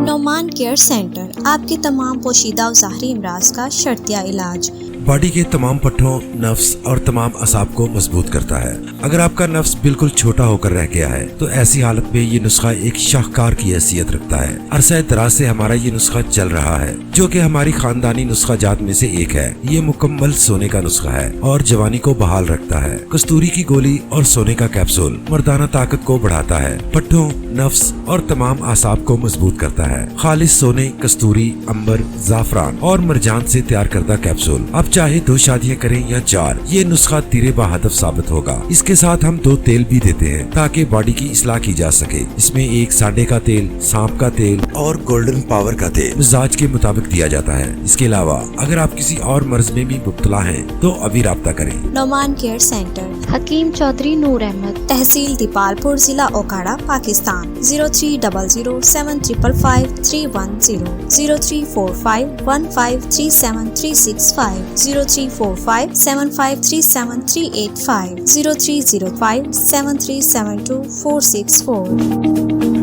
Noman care centre, آپ کے تمام پوشیدہ و ظاہری امراض کا شرطیہ علاج۔ باڈی کے تمام پٹھوں، نفس اور تمام اعصاب کو مضبوط کرتا ہے۔ اگر آپ کا نفس بالکل چھوٹا ہو کر رہ گیا ہے تو ایسی حالت میں یہ نسخہ ایک شاہکار کی حیثیت رکھتا ہے۔ عرصہ دراز سے ہمارا یہ نسخہ چل رہا ہے، جو کہ ہماری خاندانی نسخہ جات میں سے ایک ہے۔ یہ مکمل سونے کا نسخہ ہے اور جوانی کو بحال رکھتا ہے۔ کستوری کی گولی اور سونے کا کیپسول مردانہ طاقت کو بڑھاتا ہے، پٹھوں، نفس اور تمام اعصاب کو مضبوط کرتا ہے۔ خالص سونے، کستوری، عنبر، زعفران اور مرجان سے تیار کردہ کیپسول۔ اب چاہے 2 شادیاں کریں یا 4، یہ نسخہ تیرے بہدف ثابت ہوگا۔ اس کے ساتھ ہم 2 تیل بھی دیتے ہیں تاکہ باڈی کی اصلاح کی جا سکے۔ اس میں ایک سانڈے کا تیل، سانپ کا تیل اور گولڈن پاور کا تیل مزاج کے مطابق دیا جاتا ہے۔ اس کے علاوہ اگر آپ کسی اور مرض میں بھی مبتلا ہیں تو ابھی رابطہ کریں۔ نعمان کیئر سینٹر، حکیم چودھری نور احمد، تحصیل دیپالپور، ضلع اوکاڑا، پاکستان۔ 0300755310 034515373650 034575373850 030573724640